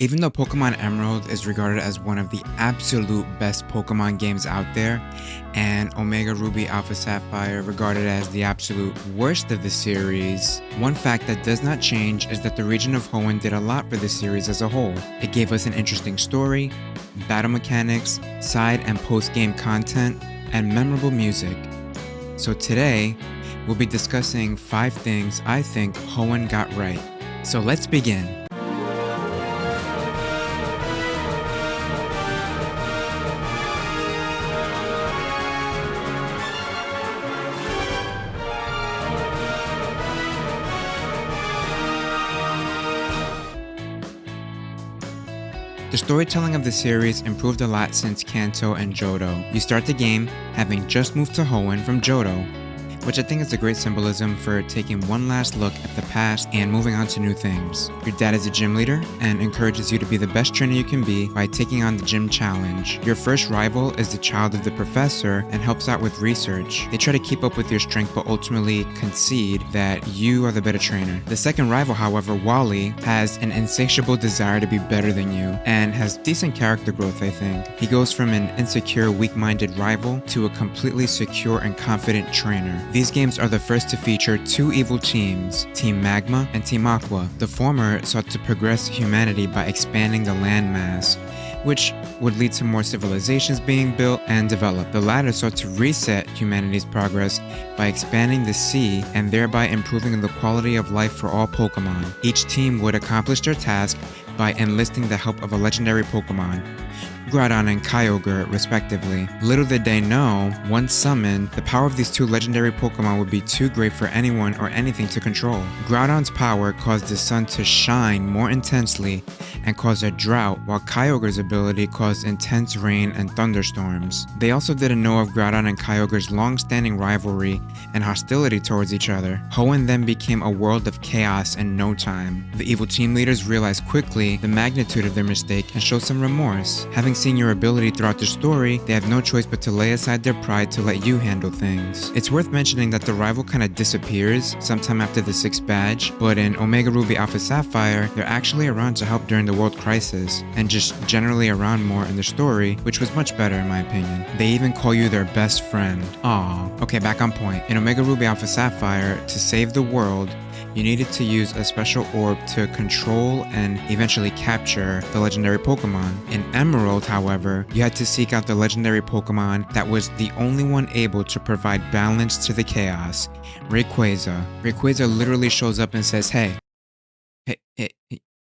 Even though Pokemon Emerald is regarded as one of the absolute best Pokemon games out there, and Omega Ruby Alpha Sapphire regarded as the absolute worst of the series, one fact that does not change is that the region of Hoenn did a lot for the series as a whole. It gave us an interesting story, battle mechanics, side and post-game content, and memorable music. So today, we'll be discussing 5 things I think Hoenn got right. So let's begin. The storytelling of the series improved a lot since Kanto and Johto. You start the game having just moved to Hoenn from Johto, which I think is a great symbolism for taking one last look at the past and moving on to new things. Your dad is a gym leader and encourages you to be the best trainer you can be by taking on the gym challenge. Your first rival is the child of the professor and helps out with research. They try to keep up with your strength but ultimately concede that you are the better trainer. The second rival, however, Wally, has an insatiable desire to be better than you and has decent character growth, I think. He goes from an insecure, weak-minded rival to a completely secure and confident trainer. These games are the first to feature 2 evil teams, Team Magma and Team Aqua. The former sought to progress humanity by expanding the landmass, which would lead to more civilizations being built and developed. The latter sought to reset humanity's progress by expanding the sea and thereby improving the quality of life for all Pokemon. Each team would accomplish their task by enlisting the help of a legendary Pokemon, Groudon and Kyogre, respectively. Little did they know, once summoned, the power of these 2 legendary Pokemon would be too great for anyone or anything to control. Groudon's power caused the sun to shine more intensely and caused a drought, while Kyogre's ability caused intense rain and thunderstorms. They also didn't know of Groudon and Kyogre's long-standing rivalry and hostility towards each other. Hoenn then became a world of chaos in no time. The evil team leaders realized quickly the magnitude of their mistake and showed some remorse. Having seen your ability throughout the story, they have no choice but to lay aside their pride to let you handle things. It's worth mentioning that the rival kinda disappears sometime after the 6th badge, but in Omega Ruby Alpha Sapphire, they're actually around to help during the World Crisis, and just generally around more in the story, which was much better in my opinion. They even call you their best friend. Aww. Okay, back on point. In Omega Ruby Alpha Sapphire, to save the world, you needed to use a special orb to control and eventually capture the legendary Pokemon. In Emerald, however, you had to seek out the legendary Pokemon that was the only one able to provide balance to the chaos, Rayquaza. Rayquaza literally shows up and says, hey,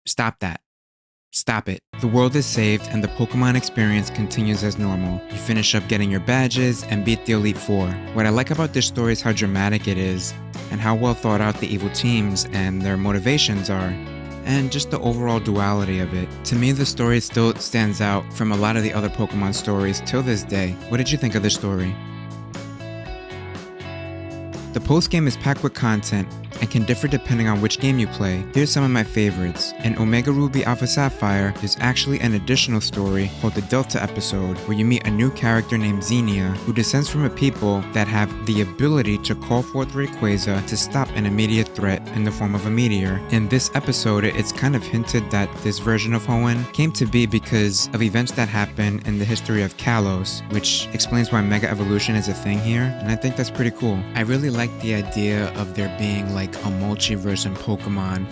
stop that. Stop it. The world is saved and the Pokemon experience continues as normal. You finish up getting your badges and beat the Elite Four. What I like about this story is how dramatic it is and how well thought out the evil teams and their motivations are, and just the overall duality of it. To me, the story still stands out from a lot of the other Pokemon stories till this day. What did you think of the story? The post-game is packed with content and can differ depending on which game you play. Here's some of my favorites. In Omega Ruby Alpha Sapphire, there's actually an additional story called the Delta episode, where you meet a new character named Xenia, who descends from a people that have the ability to call forth Rayquaza to stop an immediate threat in the form of a meteor. In this episode, it's kind of hinted that this version of Hoenn came to be because of events that happened in the history of Kalos, which explains why Mega Evolution is a thing here, and I think that's pretty cool. I really like the idea of there being like a multiverse in Pokemon,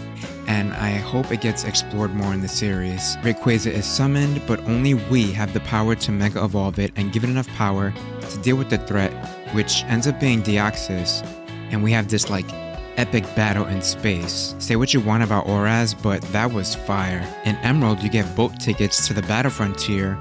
and I hope it gets explored more in the series. Rayquaza is summoned, but only we have the power to Mega Evolve it and give it enough power to deal with the threat, which ends up being Deoxys, and we have this like epic battle in space. Say what you want about Oraz, but that was fire. In Emerald, you get boat tickets to the Battle Frontier,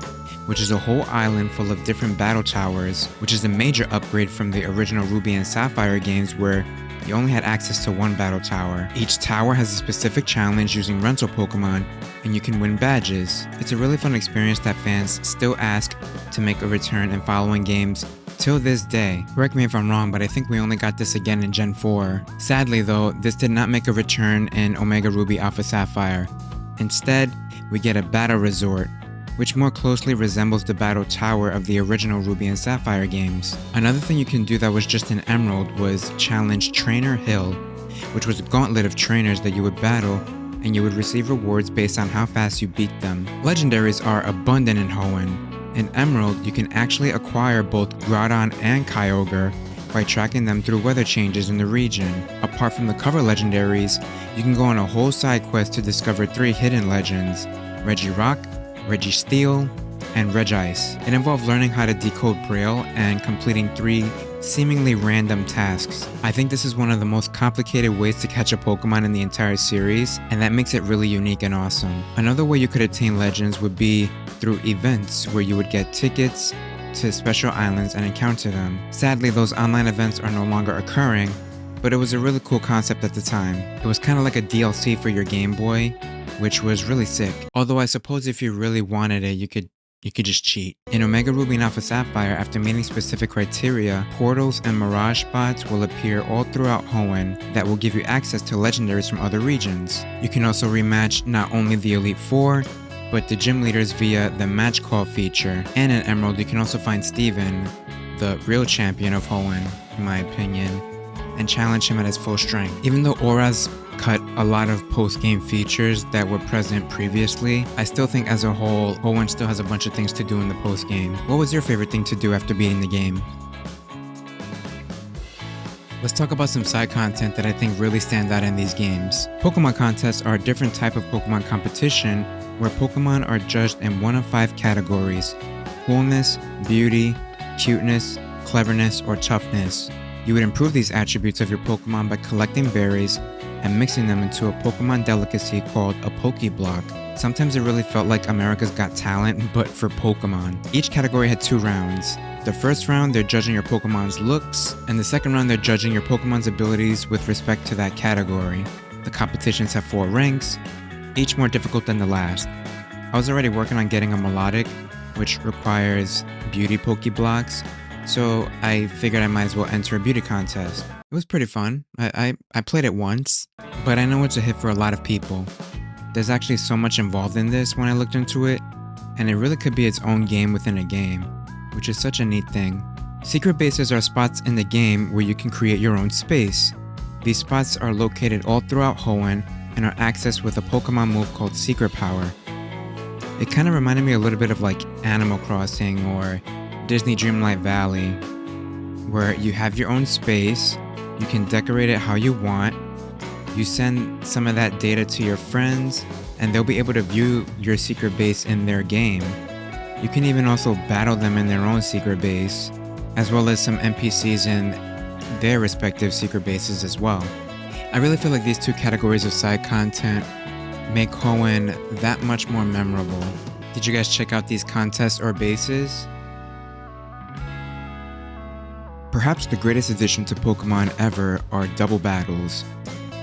which is a whole island full of different battle towers, which is a major upgrade from the original Ruby and Sapphire games where you only had access to one battle tower. Each tower has a specific challenge using rental Pokemon, and you can win badges. It's a really fun experience that fans still ask to make a return in following games till this day. Correct me if I'm wrong, but I think we only got this again in Gen 4. Sadly though, this did not make a return in Omega Ruby Alpha Sapphire. Instead, we get a battle resort, which more closely resembles the battle tower of the original Ruby and Sapphire games. Another thing you can do that was just in Emerald was challenge Trainer Hill, which was a gauntlet of trainers that you would battle, and and you would receive rewards based on how fast you beat them. Legendaries are abundant in Hoenn. In Emerald, you can actually acquire both Groudon and Kyogre by tracking them through weather changes in the region. Apart from the cover legendaries, you can go on a whole side quest to discover 3 hidden legends: Regirock, Registeel, and Regice. It involved learning how to decode Braille and completing 3 seemingly random tasks. I think this is one of the most complicated ways to catch a Pokemon in the entire series, and that makes it really unique and awesome. Another way you could attain legends would be through events where you would get tickets to special islands and encounter them. Sadly, those online events are no longer occurring, but it was a really cool concept at the time. It was kind of like a DLC for your Game Boy, which was really sick. Although I suppose if you really wanted it, you could just cheat. In Omega Ruby and Alpha Sapphire, after meeting specific criteria, portals and mirage spots will appear all throughout Hoenn that will give you access to legendaries from other regions. You can also rematch not only the Elite Four, but the gym leaders via the match call feature. And in Emerald, you can also find Steven, the real champion of Hoenn, in my opinion, and challenge him at his full strength. Even though Auras cut a lot of post-game features that were present previously, I still think as a whole, Hoenn still has a bunch of things to do in the post-game. What was your favorite thing to do after beating the game? Let's talk about some side content that I think really stand out in these games. Pokemon contests are a different type of Pokemon competition where Pokemon are judged in 1 of 5 categories: coolness, beauty, cuteness, cleverness, or toughness. You would improve these attributes of your Pokemon by collecting berries and mixing them into a Pokemon delicacy called a Pokeblock. Sometimes it really felt like America's Got Talent, but for Pokemon. Each category had 2 rounds. The first round, they're judging your Pokemon's looks, and the second round, they're judging your Pokemon's abilities with respect to that category. The competitions have 4 ranks, each more difficult than the last. I was already working on getting a melodic, which requires beauty Pokeblocks, so I figured I might as well enter a beauty contest. It was pretty fun. I played it once, but I know it's a hit for a lot of people. There's actually so much involved in this when I looked into it, and it really could be its own game within a game, which is such a neat thing. Secret bases are spots in the game where you can create your own space. These spots are located all throughout Hoenn and are accessed with a Pokemon move called Secret Power. It kind of reminded me a little bit of like Animal Crossing or Disney Dreamlight Valley, where you have your own space, you can decorate it how you want, you send some of that data to your friends, and they'll be able to view your secret base in their game. You can even also battle them in their own secret base, as well as some NPCs in their respective secret bases as well. I really feel like these 2 categories of side content make Hoenn that much more memorable. Did you guys check out these contests or bases? Perhaps the greatest addition to Pokemon ever are double battles,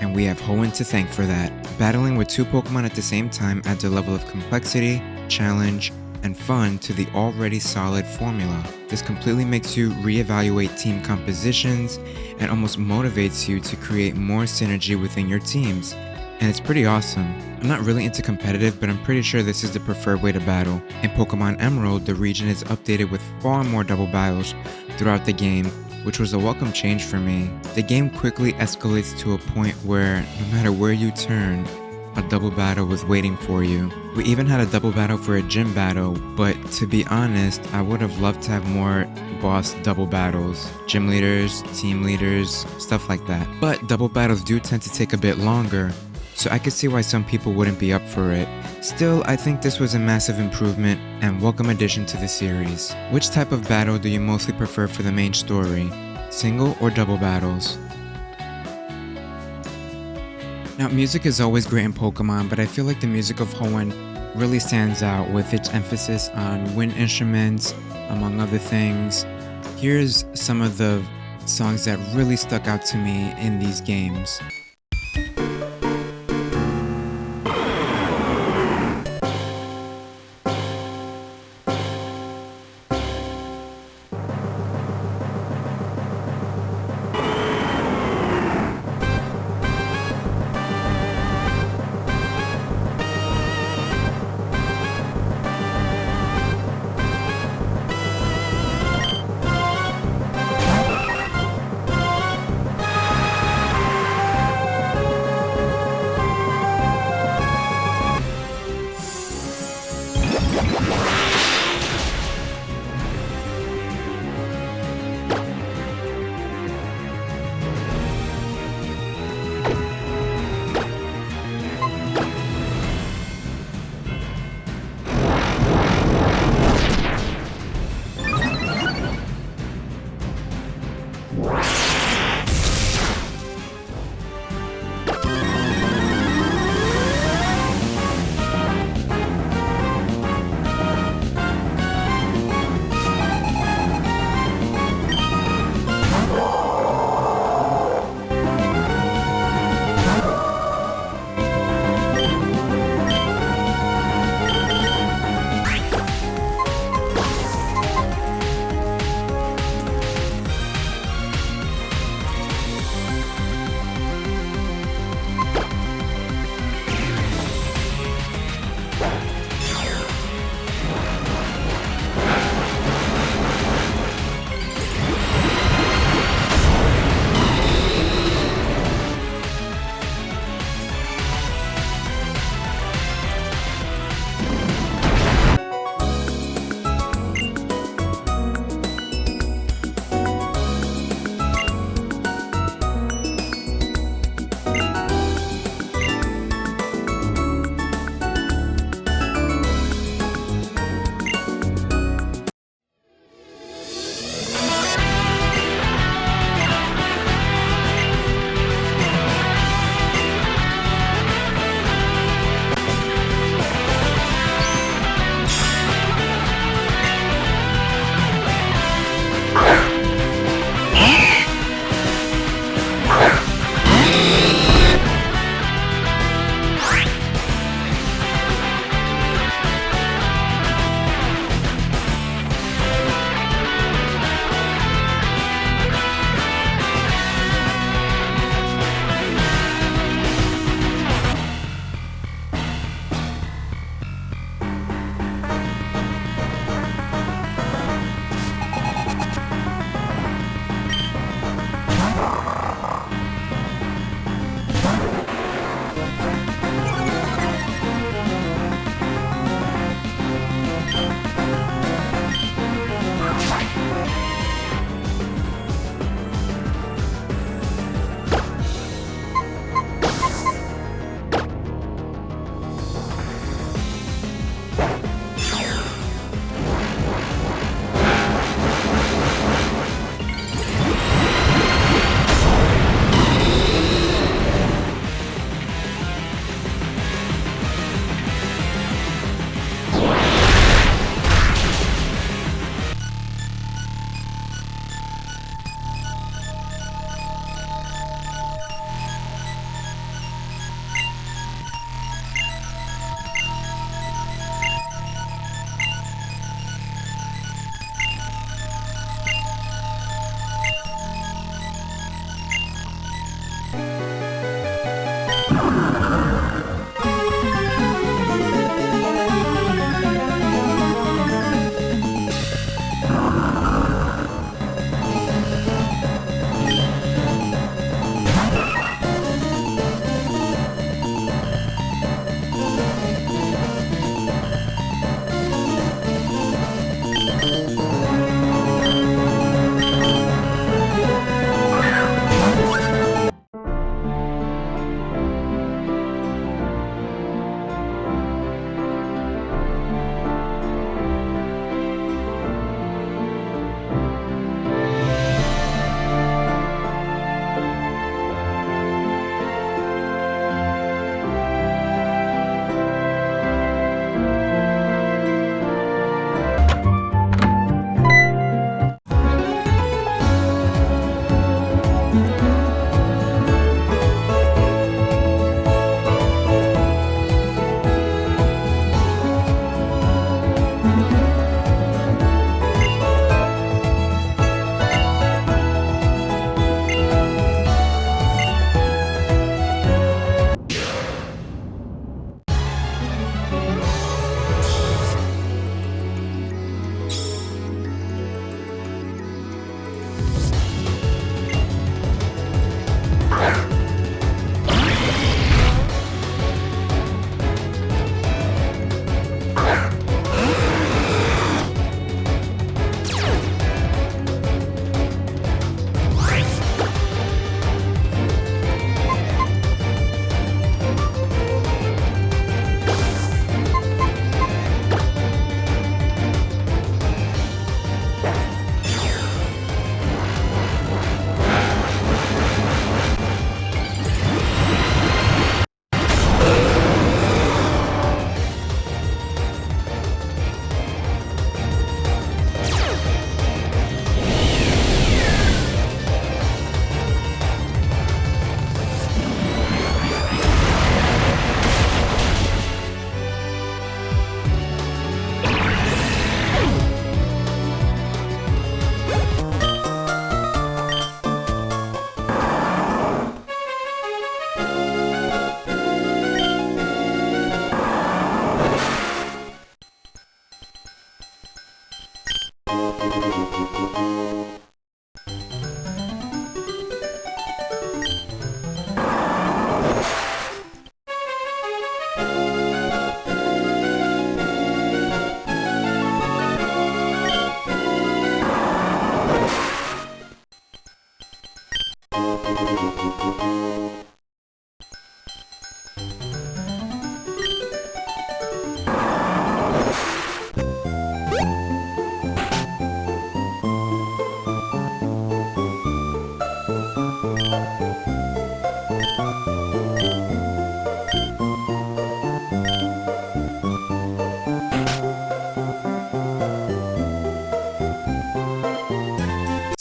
and we have Hoenn to thank for that. Battling with 2 Pokemon at the same time adds a level of complexity, challenge, and fun to the already solid formula. This completely makes you reevaluate team compositions and almost motivates you to create more synergy within your teams. And it's pretty awesome. I'm not really into competitive, but I'm pretty sure this is the preferred way to battle. In Pokemon Emerald, the region is updated with far more double battles throughout the game, which was a welcome change for me. The game quickly escalates to a point where no matter where you turn, a double battle was waiting for you. We even had a double battle for a gym battle, but to be honest, I would have loved to have more boss double battles, gym leaders, team leaders, stuff like that. But double battles do tend to take a bit longer, so I could see why some people wouldn't be up for it. Still, I think this was a massive improvement and welcome addition to the series. Which type of battle do you mostly prefer for the main story? Single or double battles? Now, music is always great in Pokemon, but I feel like the music of Hoenn really stands out with its emphasis on wind instruments, among other things. Here's some of the songs that really stuck out to me in these games.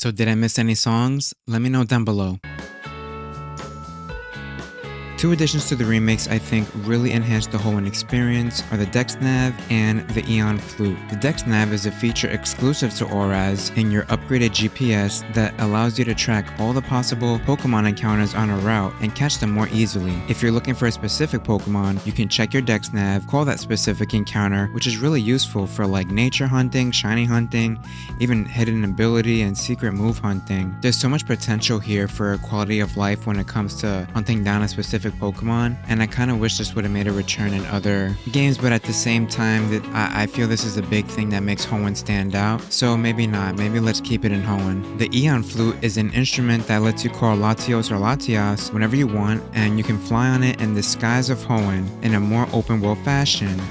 So did I miss any songs? Let me know down below. Two additions to the remakes I think really enhance the Hoenn experience are the Dex Nav and the Aeon Flute. The Dex Nav is a feature exclusive to ORAS in your upgraded GPS that allows you to track all the possible Pokemon encounters on a route and catch them more easily. If you're looking for a specific Pokemon, you can check your Dex Nav, call that specific encounter, which is really useful for like nature hunting, shiny hunting, even hidden ability and secret move hunting. There's so much potential here for quality of life when it comes to hunting down a specific Pokemon, and I kind of wish this would have made a return in other games, but at the same time that I feel this is a big thing that makes Hoenn stand out, so maybe not, maybe let's keep it in Hoenn. The Aeon Flute is an instrument that lets you call Latios or Latias whenever you want, and you can fly on it in the skies of Hoenn in a more open world fashion.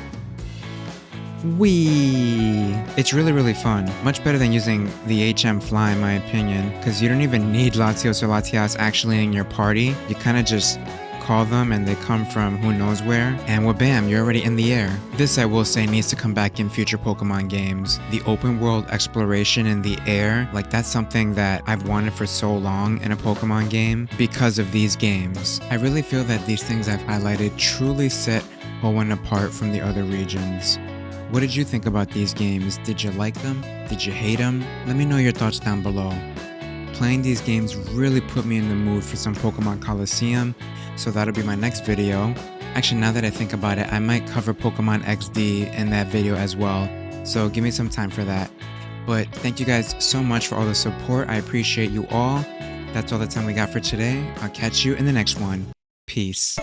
Whee! It's really fun. Much better than using the HM Fly in my opinion, because you don't even need Latios or Latias actually in your party. You kind of just call them and they come from who knows where, and well bam, you're already in the air. This I will say needs to come back in future Pokemon games. The open world exploration in the air, like that's something that I've wanted for so long in a Pokemon game because of these games. I really feel that these things I've highlighted truly set Hoenn apart from the other regions. What did you think about these games? Did you like them? Did you hate them? Let me know your thoughts down below. Playing these games really put me in the mood for some Pokemon Coliseum, so that'll be my next video. Actually, now that I think about it, I might cover Pokemon XD in that video as well, so give me some time for that. But thank you guys so much for all the support. I appreciate you all. That's all the time we got for today. I'll catch you in the next one. Peace.